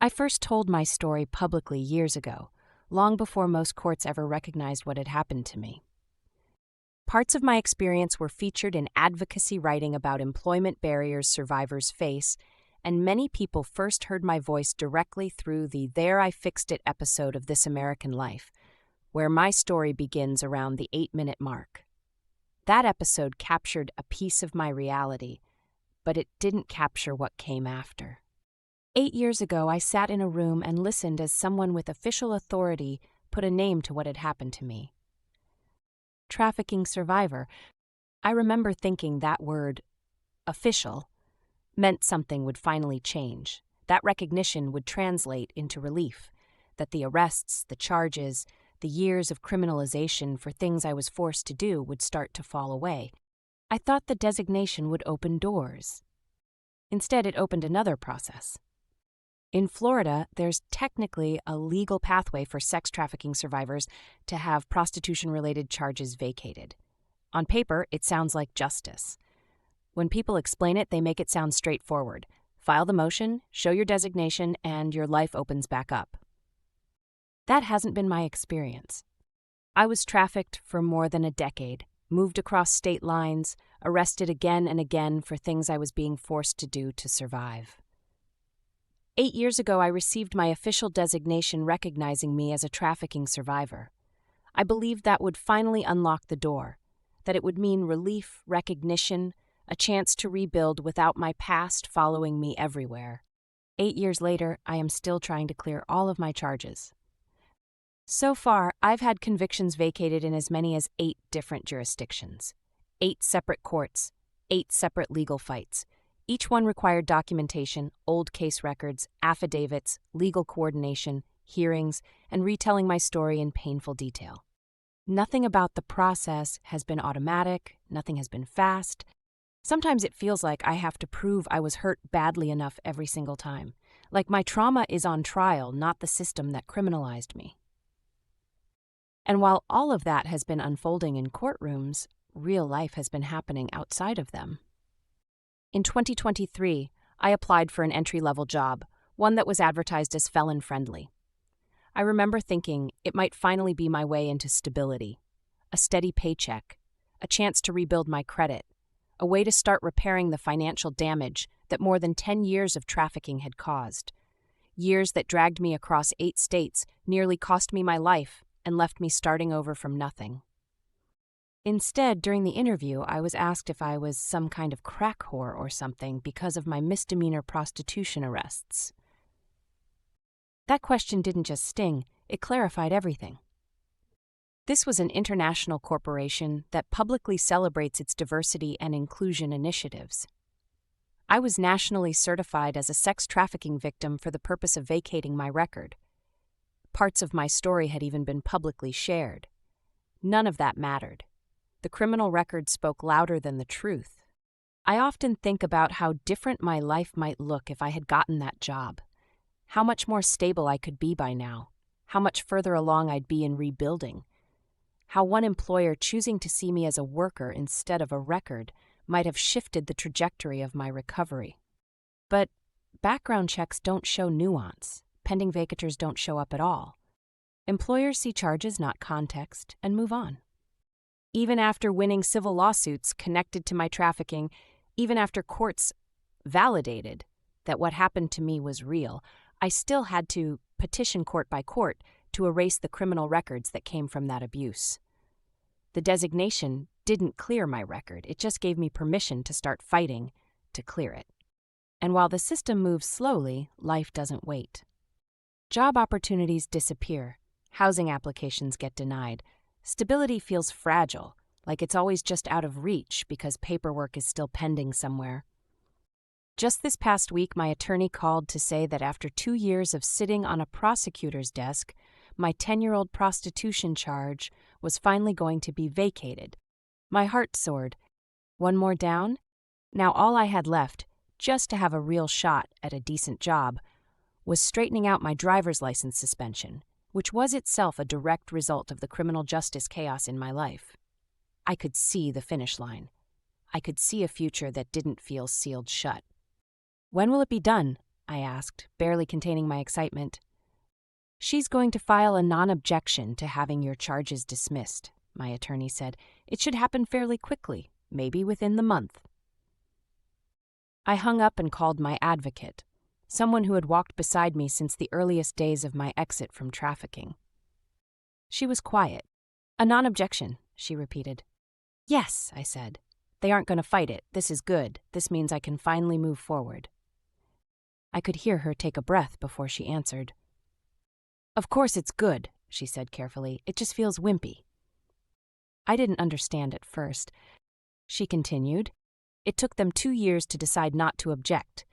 I first told my story publicly years ago, long before most courts ever recognized what had happened to me. Parts of my experience were featured in advocacy writing about employment barriers survivors face, and many people first heard my voice directly through the There I Fixed It episode of This American Life, where my story begins around the 8-minute mark. That episode captured a piece of my reality, but it didn't capture what came after. 8 years ago, I sat in a room and listened as someone with official authority put a name to what had happened to me. Trafficking survivor. I remember thinking that word, official, meant something would finally change. That recognition would translate into relief, that the arrests, the charges, the years of criminalization for things I was forced to do would start to fall away. I thought the designation would open doors. Instead, it opened another process. In Florida, there's technically a legal pathway for sex trafficking survivors to have prostitution-related charges vacated. On paper, it sounds like justice. When people explain it, they make it sound straightforward. File the motion, show your designation, and your life opens back up. That hasn't been my experience. I was trafficked for more than a decade, moved across state lines, arrested again and again for things I was being forced to do to survive. 8 years ago, I received my official designation recognizing me as a trafficking survivor. I believed that would finally unlock the door, that it would mean relief, recognition, a chance to rebuild without my past following me everywhere. 8 years later, I am still trying to clear all of my charges. So far, I've had convictions vacated in as many as 8 different jurisdictions, 8 separate courts, 8 separate legal fights. Each one required documentation, old case records, affidavits, legal coordination, hearings, and retelling my story in painful detail. Nothing about the process has been automatic, nothing has been fast. Sometimes it feels like I have to prove I was hurt badly enough every single time, like my trauma is on trial, not the system that criminalized me. And while all of that has been unfolding in courtrooms, real life has been happening outside of them. In 2023, I applied for an entry-level job, one that was advertised as felon-friendly. I remember thinking it might finally be my way into stability, a steady paycheck, a chance to rebuild my credit, a way to start repairing the financial damage that more than 10 years of trafficking had caused. Years that dragged me across 8 states, nearly cost me my life, and left me starting over from nothing. Instead, during the interview, I was asked if I was some kind of crack whore or something because of my misdemeanor prostitution arrests. That question didn't just sting, it clarified everything. This was an international corporation that publicly celebrates its diversity and inclusion initiatives. I was nationally certified as a sex trafficking victim for the purpose of vacating my record. Parts of my story had even been publicly shared. None of that mattered. The criminal record spoke louder than the truth. I often think about how different my life might look if I had gotten that job. How much more stable I could be by now. How much further along I'd be in rebuilding. How one employer choosing to see me as a worker instead of a record might have shifted the trajectory of my recovery. But background checks don't show nuance. Pending vacatures don't show up at all. Employers see charges, not context, and move on. Even after winning civil lawsuits connected to my trafficking, even after courts validated that what happened to me was real, I still had to petition court by court to erase the criminal records that came from that abuse. The designation didn't clear my record, it just gave me permission to start fighting to clear it. And while the system moves slowly, life doesn't wait. Job opportunities disappear, housing applications get denied, stability feels fragile, like it's always just out of reach because paperwork is still pending somewhere. Just this past week, my attorney called to say that after 2 years of sitting on a prosecutor's desk, my 10-year-old prostitution charge was finally going to be vacated. My heart soared. One more down? Now all I had left, just to have a real shot at a decent job, was straightening out my driver's license suspension, which was itself a direct result of the criminal justice chaos in my life. I could see the finish line. I could see a future that didn't feel sealed shut. "When will it be done?" I asked, barely containing my excitement. She's going to file a non-objection to having your charges dismissed, my attorney said. It should happen fairly quickly, maybe within the month. I hung up and called my advocate, someone who had walked beside me since the earliest days of my exit from trafficking. She was quiet. A non-objection, she repeated. Yes, I said. They aren't going to fight it. This is good. This means I can finally move forward. I could hear her take a breath before she answered. Of course it's good, she said carefully. It just feels wimpy. I didn't understand at first. She continued. It took them 2 years to decide not to object.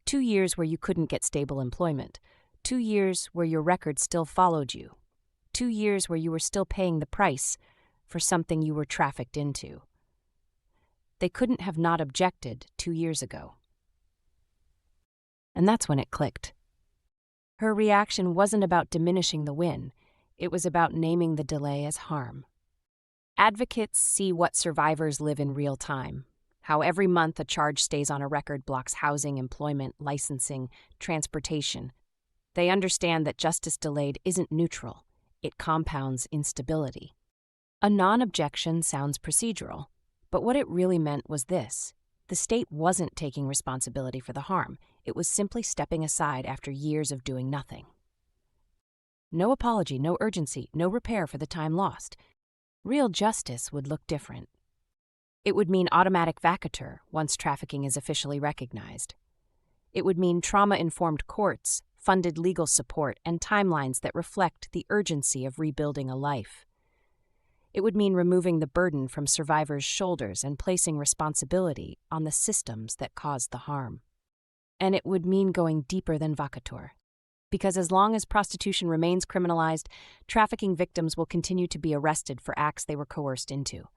2 years where you couldn't get stable employment. 2 years where your record still followed you. 2 years where you were still paying the price for something you were trafficked into. They couldn't have not objected 2 years ago. And that's when it clicked. Her reaction wasn't about diminishing the win. It was about naming the delay as harm. Advocates see what survivors live in real time, how every month a charge stays on a record blocks housing, employment, licensing, transportation. They understand that justice delayed isn't neutral. It compounds instability. A non-objection sounds procedural, but what it really meant was this. The state wasn't taking responsibility for the harm. It was simply stepping aside after years of doing nothing. No apology, no urgency, no repair for the time lost. Real justice would look different. It would mean automatic vacatur once trafficking is officially recognized. It would mean trauma-informed courts, funded legal support, and timelines that reflect the urgency of rebuilding a life. It would mean removing the burden from survivors' shoulders and placing responsibility on the systems that caused the harm. And it would mean going deeper than vacatur. Because as long as prostitution remains criminalized, trafficking victims will continue to be arrested for acts they were coerced into.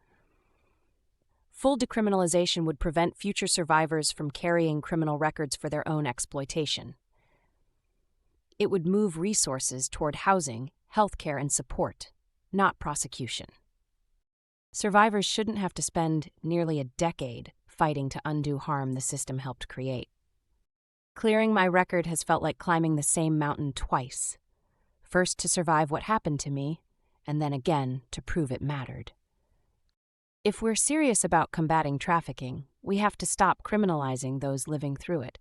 Full decriminalization would prevent future survivors from carrying criminal records for their own exploitation. It would move resources toward housing, healthcare, and support, not prosecution. Survivors shouldn't have to spend nearly a decade fighting to undo harm the system helped create. Clearing my record has felt like climbing the same mountain twice. First to survive what happened to me, and then again to prove it mattered. If we're serious about combating trafficking, we have to stop criminalizing those living through it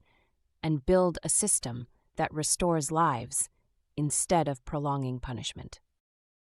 and build a system that restores lives instead of prolonging punishment.